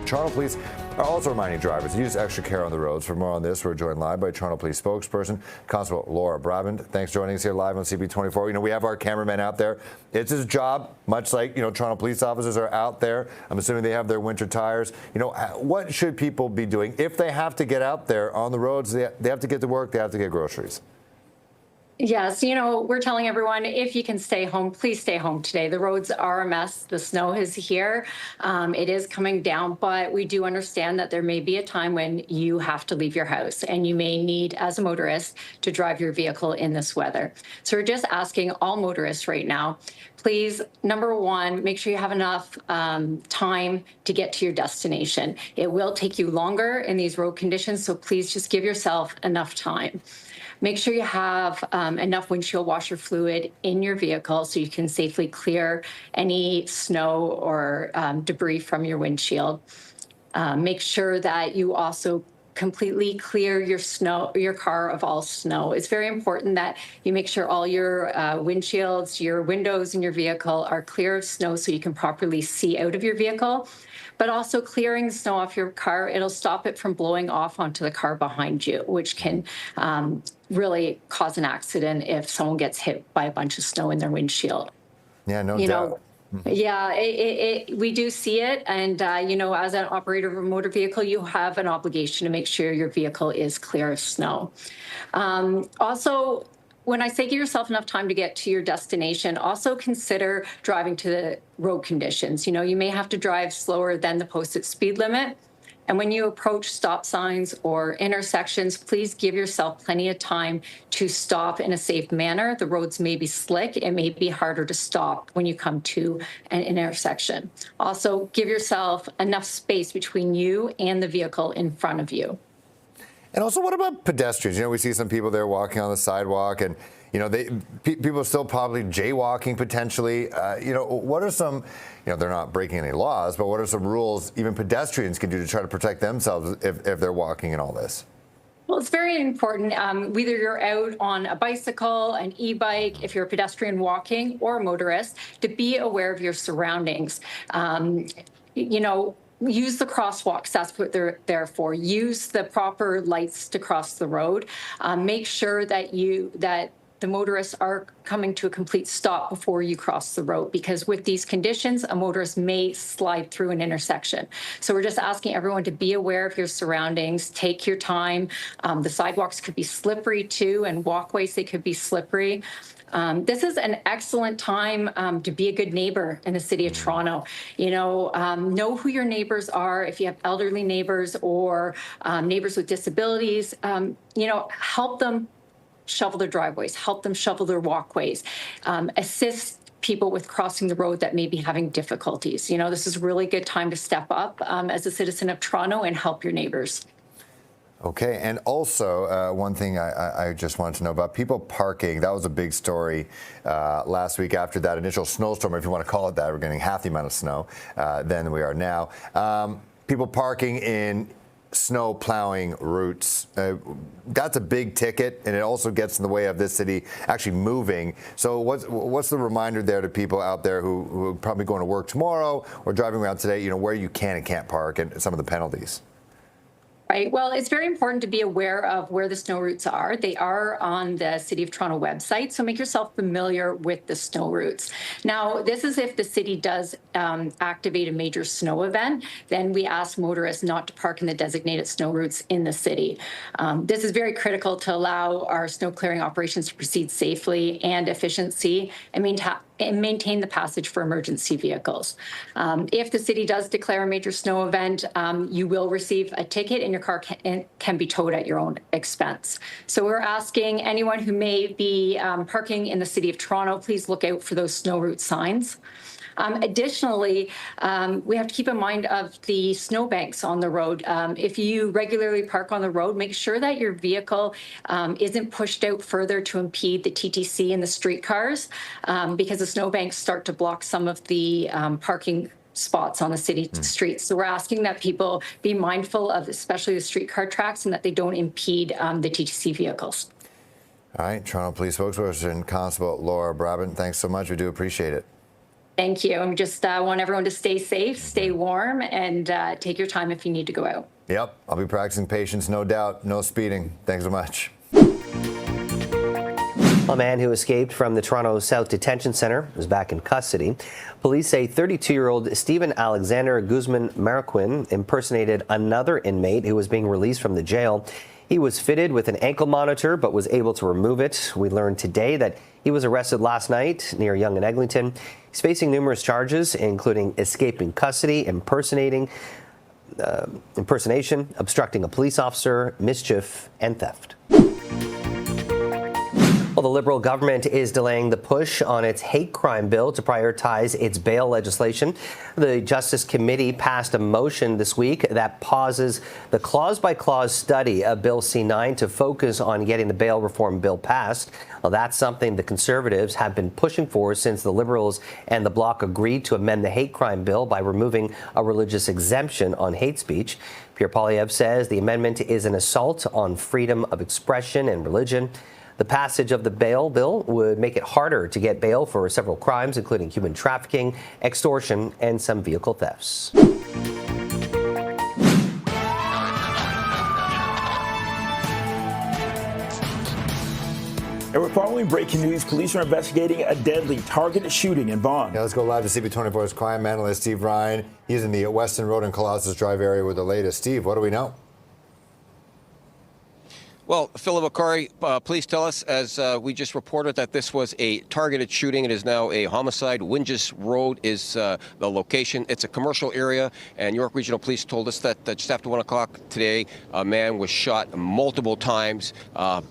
Toronto Police are also reminding drivers to use extra care on the roads. For more on this, we're joined live by Toronto Police spokesperson, Constable Laura Brampton. Thanks for joining us here live on CP24. You know, we have our cameraman out there. It's his job, much like, you know, Toronto police officers are out there. I'm assuming they have their winter tires. You know, what should people be doing if they have to get out there on the roads? They have to get to work, they have to get groceries. Yes, you know, we're telling everyone, if you can stay home, please stay home today. The roads are a mess. The snow is here. It is coming down, but we do understand that there may be a time when you have to leave your house and you may need, as a motorist, to drive your vehicle in this weather. So we're just asking all motorists right now, please, number one, make sure you have enough time to get to your destination. It will take you longer in these road conditions, so please just give yourself enough time. Make sure you have enough windshield washer fluid in your vehicle so you can safely clear any snow or debris from your windshield. Make sure that you also completely clear your car of all snow. It's very important that you make sure all your windshields, your windows in your vehicle are clear of snow so you can properly see out of your vehicle. But also clearing the snow off your car, it'll stop it from blowing off onto the car behind you, which can really cause an accident if someone gets hit by a bunch of snow in their windshield. Yeah, no doubt. Yeah, we do see it. And, you know, as an operator of a motor vehicle, you have an obligation to make sure your vehicle is clear of snow. Also, when I say give yourself enough time to get to your destination, also consider driving to the road conditions. You know, you may have to drive slower than the posted speed limit. And when you approach stop signs or intersections, please give yourself plenty of time to stop in a safe manner. The roads may be slick. It may be harder to stop when you come to an intersection. Also, give yourself enough space between you and the vehicle in front of you. And also, what about pedestrians? You know, we see some people there walking on the sidewalk, and you know, people are still probably jaywalking potentially. You know, what are some, you know, they're not breaking any laws, but what are some rules even pedestrians can do to try to protect themselves if they're walking in all this? Well, it's very important, whether you're out on a bicycle, an e-bike, if you're a pedestrian walking or a motorist, to be aware of your surroundings. You know, use the crosswalks. That's what they're there for. Use the proper lights to cross the road. Make sure that the motorists are coming to a complete stop before you cross the road, because with these conditions, a motorist may slide through an intersection. So we're just asking everyone to be aware of your surroundings, take your time. The sidewalks could be slippery too, and walkways, they could be slippery. This is an excellent time to be a good neighbor in the city of Toronto. You know who your neighbors are. If you have elderly neighbors or neighbors with disabilities, you know, help them shovel their driveways, help them shovel their walkways, assist people with crossing the road that may be having difficulties. You know, this is a really good time to step up as a citizen of Toronto and help your neighbors. Okay, and also one thing I just wanted to know about people parking. That was a big story last week after that initial snowstorm, if you want to call it that. We're getting half the amount of snow than we are now. People parking in snow plowing routes. That's a big ticket, and it also gets in the way of this city actually moving. So what's the reminder there to people out there who are probably going to work tomorrow or driving around today, you know, where you can and can't park and some of the penalties? Right. Well, it's very important to be aware of where the snow routes are. They are on the City of Toronto website, so make yourself familiar with the snow routes. Now, this is if the city does activate a major snow event, then we ask motorists not to park in the designated snow routes in the city. This is very critical to allow our snow clearing operations to proceed safely and efficiency and maintain the passage for emergency vehicles. If the city does declare a major snow event, you will receive a ticket and your car can be towed at your own expense. So we're asking anyone who may be parking in the City of Toronto, please look out for those snow route signs. Additionally, we have to keep in mind of the snowbanks on the road. If you regularly park on the road, make sure that your vehicle isn't pushed out further to impede the TTC and the streetcars, because the snowbanks start to block some of the parking spots on the city streets. So we're asking that people be mindful of especially the streetcar tracks and that they don't impede the TTC vehicles. All right, Toronto Police spokesperson Constable Laura Brampton, thanks so much. We do appreciate it. Thank you. I just want everyone to stay safe, stay warm, and take your time if you need to go out. Yep, I'll be practicing patience, no doubt. No speeding. Thanks so much. A man who escaped from the Toronto South Detention Centre is back in custody. Police say 32-year-old Stephen Alexander Guzman Marroquin impersonated another inmate who was being released from the jail. He was fitted with an ankle monitor but was able to remove it. We learned today that he was arrested last night near Yonge and Eglinton. He's facing numerous charges, including escaping custody, impersonation, obstructing a police officer, mischief, and theft. Well, the Liberal government is delaying the push on its hate crime bill to prioritize its bail legislation. The Justice Committee passed a motion this week that pauses the clause-by-clause study of Bill C9 to focus on getting the bail reform bill passed. Well, that's something the Conservatives have been pushing for since the Liberals and the Bloc agreed to amend the hate crime bill by removing a religious exemption on hate speech. Pierre Poilievre says the amendment is an assault on freedom of expression and religion. The passage of the bail bill would make it harder to get bail for several crimes, including human trafficking, extortion, and some vehicle thefts. And we're following breaking news. Police are investigating a deadly targeted shooting in Vaughan. Yeah, let's go live to CP24's crime analyst, Steve Ryan. He's in the Weston Road and Colossus Drive area with the latest. Steve, what do we know? Well, Philip Akari, please tell us, as we just reported, that this was a targeted shooting. It is now a homicide. Winges Road is the location. It's a commercial area, and York Regional Police told us that just after 1 o'clock today, a man was shot multiple times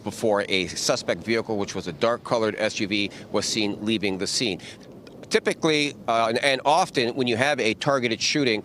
before a suspect vehicle, which was a dark-colored SUV, was seen leaving the scene. Typically, and often when you have a targeted shooting,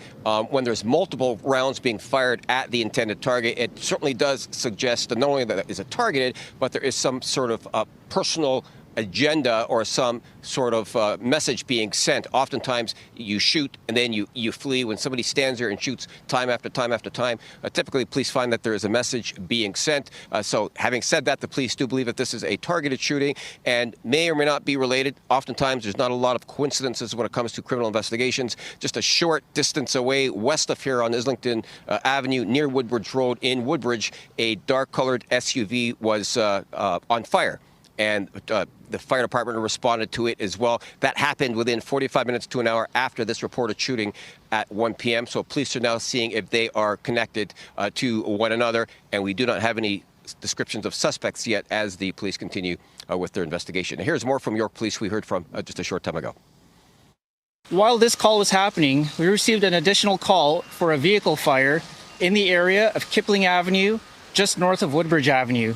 when there's multiple rounds being fired at the intended target, it certainly does suggest that not only that it is a targeted, but there is some sort of personal agenda or some sort of message being sent. Oftentimes you shoot and then you flee. When somebody stands there and shoots time after time after time, typically police find that there is a message being sent. So having said that, the police do believe that this is a targeted shooting and may or may not be related. Oftentimes there's not a lot of coincidences when it comes to criminal investigations. Just a short distance away west of here on Islington Avenue near Woodbridge Road in Woodbridge, a dark-colored SUV was on fire. And the fire department responded to it as well. That happened within 45 minutes to an hour after this reported shooting at 1 p.m. So police are now seeing if they are connected to one another. And we do not have any descriptions of suspects yet as the police continue with their investigation. And here's more from York Police we heard from just a short time ago. While this call was happening, we received an additional call for a vehicle fire in the area of Kipling Avenue, just north of Woodbridge Avenue.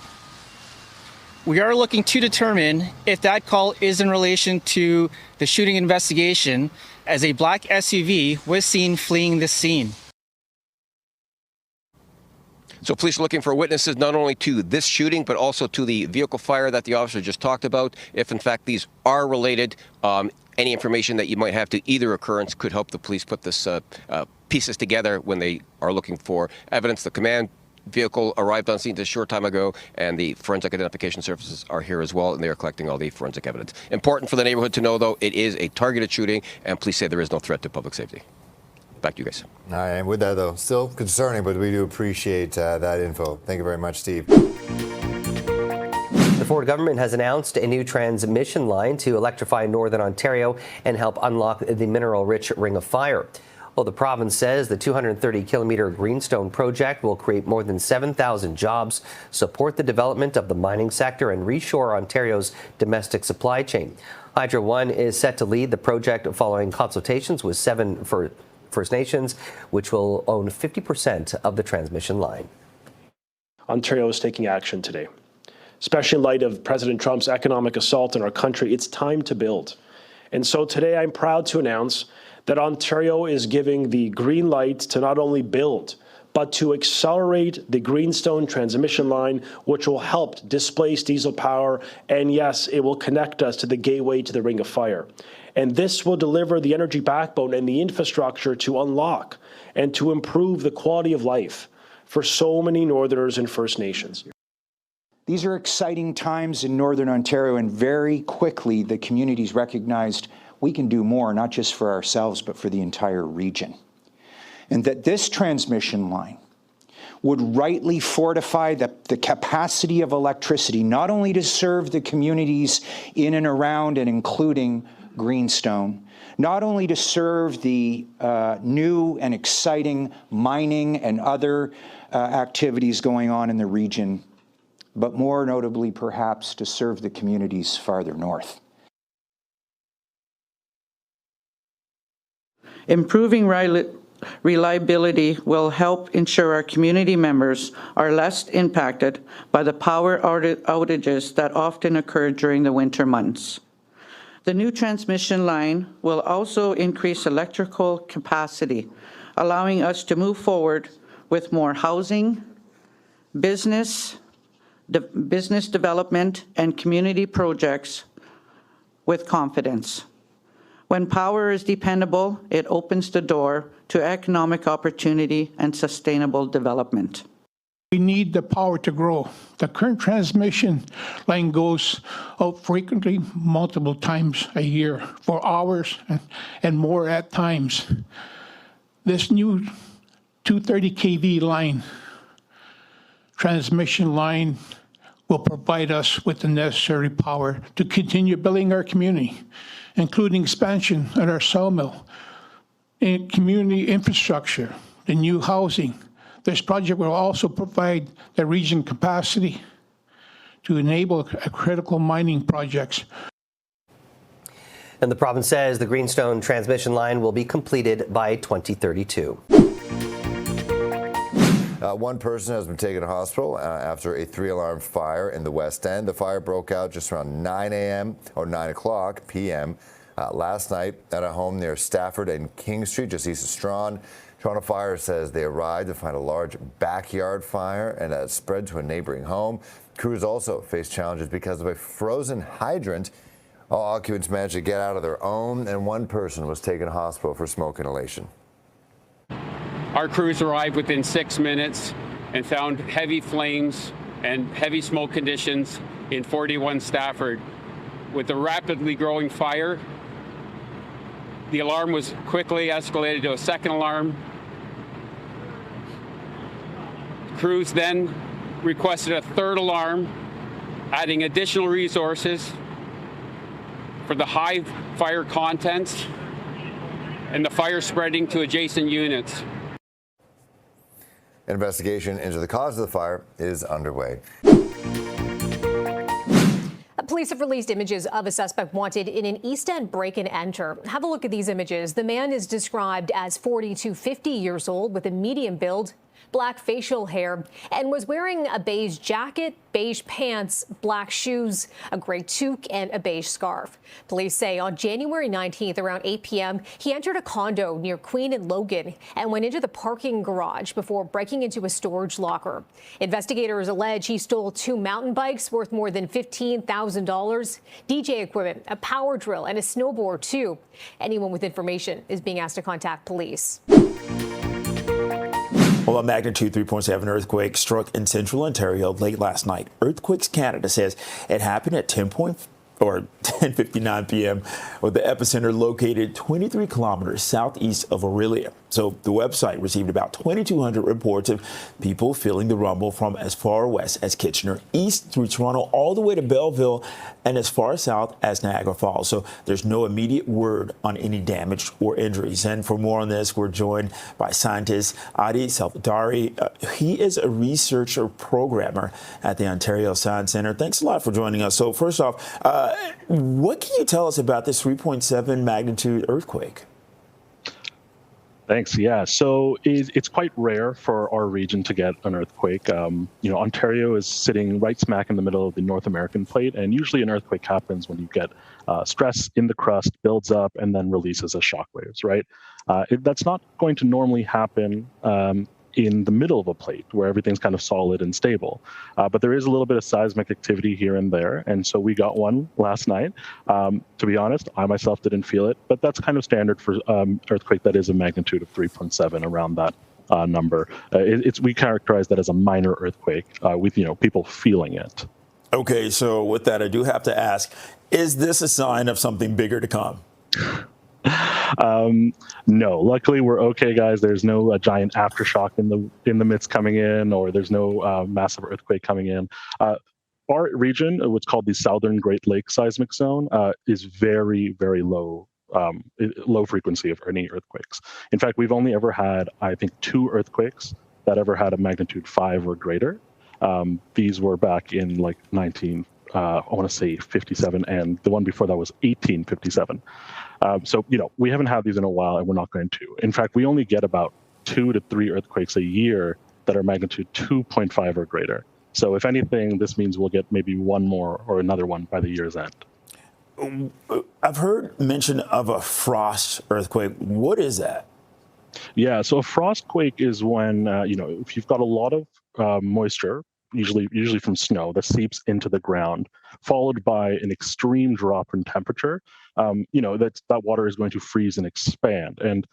We are looking to determine if that call is in relation to the shooting investigation, as a black SUV was seen fleeing the scene. So police are looking for witnesses not only to this shooting, but also to the vehicle fire that the officer just talked about. If, in fact, these are related, any information that you might have to either occurrence could help the police put this pieces together when they are looking for evidence. The command vehicle arrived on scene just a short time ago, and the forensic identification services are here as well, and they are collecting all the forensic evidence. Important for the neighborhood to know, though, it is a targeted shooting, and police say there is no threat to public safety. Back to you guys. All right, and with that, though, still concerning, but we do appreciate that info. Thank you very much, Steve. The Ford government has announced a new transmission line to electrify Northern Ontario and help unlock the mineral-rich Ring of Fire. Well, the province says the 230-kilometre Greenstone project will create more than 7,000 jobs, support the development of the mining sector, and reshore Ontario's domestic supply chain. Hydro One is set to lead the project following consultations with 7 First Nations, which will own 50% of the transmission line. Ontario is taking action today. Especially in light of President Trump's economic assault on our country, it's time to build. And so today I'm proud to announce that Ontario is giving the green light to not only build, but to accelerate the Greenstone transmission line, which will help displace diesel power. And yes, it will connect us to the gateway to the Ring of Fire. And this will deliver the energy backbone and the infrastructure to unlock and to improve the quality of life for so many Northerners and First Nations. These are exciting times in Northern Ontario, and very quickly the communities recognized we can do more, not just for ourselves, but for the entire region. And that this transmission line would rightly fortify the capacity of electricity, not only to serve the communities in and around and including Greenstone, not only to serve the new and exciting mining and other activities going on in the region, but more notably perhaps to serve the communities farther north. Improving reliability will help ensure our community members are less impacted by the power outages that often occur during the winter months. The new transmission line will also increase electrical capacity, allowing us to move forward with more housing, business development, and community projects with confidence. When power is dependable, it opens the door to economic opportunity and sustainable development. We need the power to grow. The current transmission line goes out frequently, multiple times a year, for hours and more at times. This new 230 kV line, transmission line, will provide us with the necessary power to continue building our community, including expansion at our sawmill, and community infrastructure, the new housing. This project will also provide the region capacity to enable critical mining projects. And the province says the Greenstone transmission line will be completed by 2032. One person has been taken to hospital after a 3-alarm fire in the West End. The fire broke out just around 9 a.m. or 9 o'clock p.m. Last night at a home near Stafford and King Street, just east of Strawn. Toronto Fire says they arrived to find a large backyard fire and it spread to a neighboring home. Crews also faced challenges because of a frozen hydrant. All occupants managed to get out of their own, and one person was taken to hospital for smoke inhalation. Our crews arrived within 6 minutes and found heavy flames and heavy smoke conditions in 41 Stafford. With the rapidly growing fire, the alarm was quickly escalated to a second alarm. Crews then requested a third alarm, adding additional resources for the high fire contents and the fire spreading to adjacent units. An investigation into the cause of the fire is underway. Police have released images of a suspect wanted in an East End break and enter. Have a look at these images. The man is described as 40 to 50 years old with a medium build, black facial hair, and was wearing a beige jacket, beige pants, black shoes, a gray toque, and a beige scarf. Police say on January 19th around 8 p.m., he entered a condo near Queen and Logan and went into the parking garage before breaking into a storage locker. Investigators allege he stole 2 mountain bikes worth more than $15,000, DJ equipment, a power drill, and a snowboard, too. Anyone with information is being asked to contact police. Well, a magnitude 3.7 earthquake struck in central Ontario late last night. Earthquakes Canada says it happened at 10:59 p.m. with the epicenter located 23 kilometers southeast of Orillia. So the website received about 2,200 reports of people feeling the rumble from as far west as Kitchener, east through Toronto, all the way to Belleville, and as far south as Niagara Falls. So there's no immediate word on any damage or injuries. And for more on this, we're joined by scientist Adi Salvatari. He is a researcher programmer at the Ontario Science Centre. Thanks a lot for joining us. So first off, what can you tell us about this 3.7 magnitude earthquake? Thanks. Yeah, so it's quite rare for our region to get an earthquake. Ontario is sitting right smack in the middle of the North American plate, and usually an earthquake happens when you get stress in the crust, builds up, and then releases as shock waves, right? That's not going to normally happen in the middle of a plate where everything's kind of solid and stable. But there is a little bit of seismic activity here and there. And so we got one last night. To be honest, I myself didn't feel it, but that's kind of standard for earthquake that is a magnitude of 3.7 around that number. We characterize that as a minor earthquake with people feeling it. Okay, so with that, I do have to ask, is this a sign of something bigger to come? No, luckily we're okay, guys. There's no giant aftershock in the midst coming in, or there's no massive earthquake coming in. Our region, what's called the Southern Great Lakes seismic zone, is very, very low. Low frequency of any earthquakes. In fact, we've only ever had, I think, 2 earthquakes that ever had a magnitude 5 or greater. These were back in like I want to say 57, and the one before that was 1857. So, we haven't had these in a while, and we're not going to. In fact, we only get about 2 to 3 earthquakes a year that are magnitude 2.5 or greater. So if anything, this means we'll get maybe one more or another one by the year's end. I've heard mention of a frost earthquake. What is that? Yeah, so a frost quake is when, if you've got a lot of moisture, usually from snow, that seeps into the ground, followed by an extreme drop in temperature, that water is going to freeze and expand. And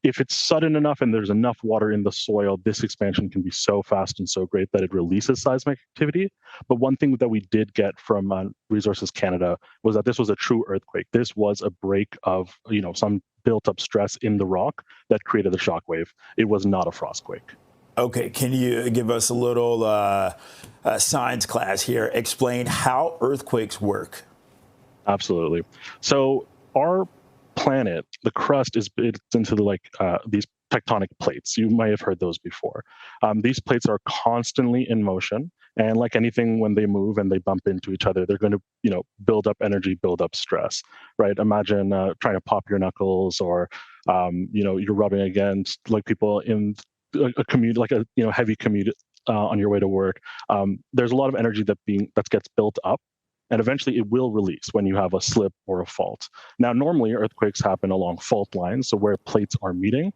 if it's sudden enough and there's enough water in the soil, this expansion can be so fast and so great that it releases seismic activity. But one thing that we did get from Resources Canada was that this was a true earthquake. This was a break of, some built up stress in the rock that created the shock wave. It was not a frost quake. Okay, can you give us a little science class here? Explain how earthquakes work. Absolutely. So our planet, the crust is built into these tectonic plates. You might have heard those before. These plates are constantly in motion, and like anything, when they move and they bump into each other, they're going to, build up energy, build up stress, right? Imagine trying to pop your knuckles, or you're rubbing against like people in a commute, like a heavy commute on your way to work. There's a lot of energy that gets built up. And eventually it will release when you have a slip or a fault. Now, normally earthquakes happen along fault lines, so where plates are meeting,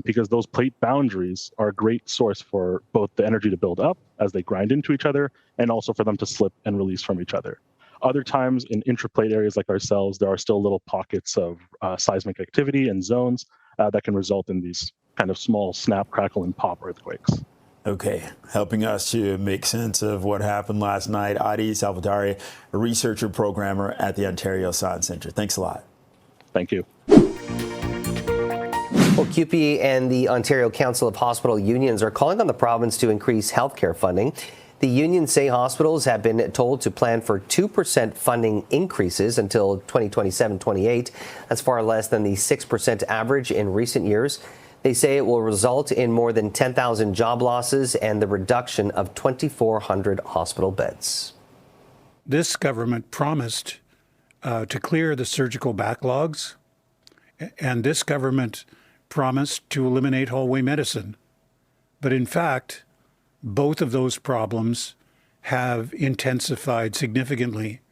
because those plate boundaries are a great source for both the energy to build up as they grind into each other, and also for them to slip and release from each other. Other times in intraplate areas like ourselves, there are still little pockets of seismic activity and zones that can result in these kind of small snap, crackle, and pop earthquakes. Okay, helping us to make sense of what happened last night, Adi Salvatore, a researcher programmer at the Ontario Science Centre. Thanks a lot. Thank you. Well, CUPE and the Ontario Council of Hospital Unions are calling on the province to increase healthcare funding. The unions say hospitals have been told to plan for 2% funding increases until 2027-28. That's far less than the 6% average in recent years. They say it will result in more than 10,000 job losses and the reduction of 2,400 hospital beds. This government promised to clear the surgical backlogs, and this government promised to eliminate hallway medicine. But in fact, both of those problems have intensified significantly.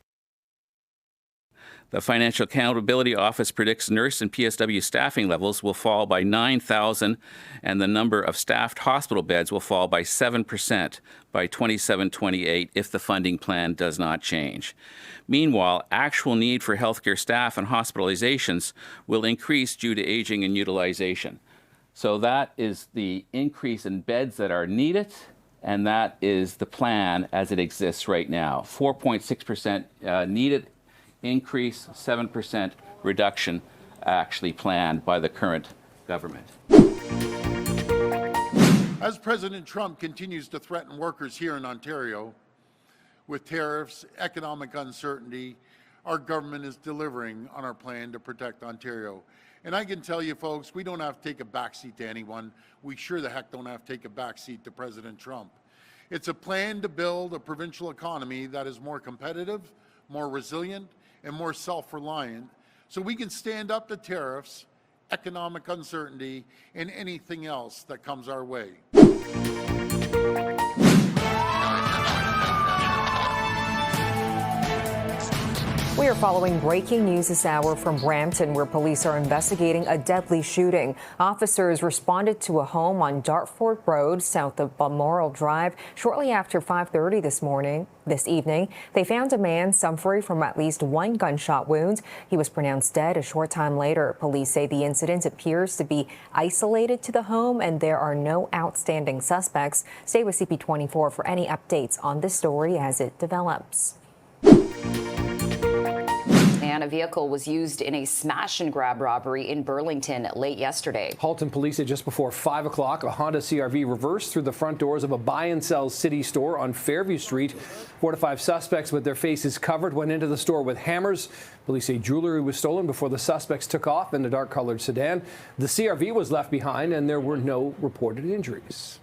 The Financial Accountability Office predicts nurse and PSW staffing levels will fall by 9,000, and the number of staffed hospital beds will fall by 7% by 27-28 if the funding plan does not change. Meanwhile, actual need for healthcare staff and hospitalizations will increase due to aging and utilization. So that is the increase in beds that are needed, and that is the plan as it exists right now. 4.6% needed increase, 7% reduction actually planned by the current government. As President Trump continues to threaten workers here in Ontario with tariffs, economic uncertainty, our government is delivering on our plan to protect Ontario. And I can tell you folks, we don't have to take a backseat to anyone. We sure the heck don't have to take a backseat to President Trump. It's a plan to build a provincial economy that is more competitive, more resilient, and more self-reliant, so we can stand up to tariffs, economic uncertainty, and anything else that comes our way. We are following breaking news this hour from Brampton, where police are investigating a deadly shooting. Officers responded to a home on Dartford Road, south of Balmoral Drive, shortly after 5:30 this evening. They found a man suffering from at least one gunshot wound. He was pronounced dead a short time later. Police say the incident appears to be isolated to the home, and there are no outstanding suspects. Stay with CP24 for any updates on this story as it develops. sedan, a vehicle was used in a smash and grab robbery in Burlington late yesterday. Halton police said just before 5 o'clock, a Honda CRV reversed through the front doors of a buy and sell City store on Fairview Street. 4 to 5 suspects with their faces covered went into the store with hammers. Police say jewelry was stolen before the suspects took off in the dark-colored sedan. The CRV was left behind and there were no reported injuries.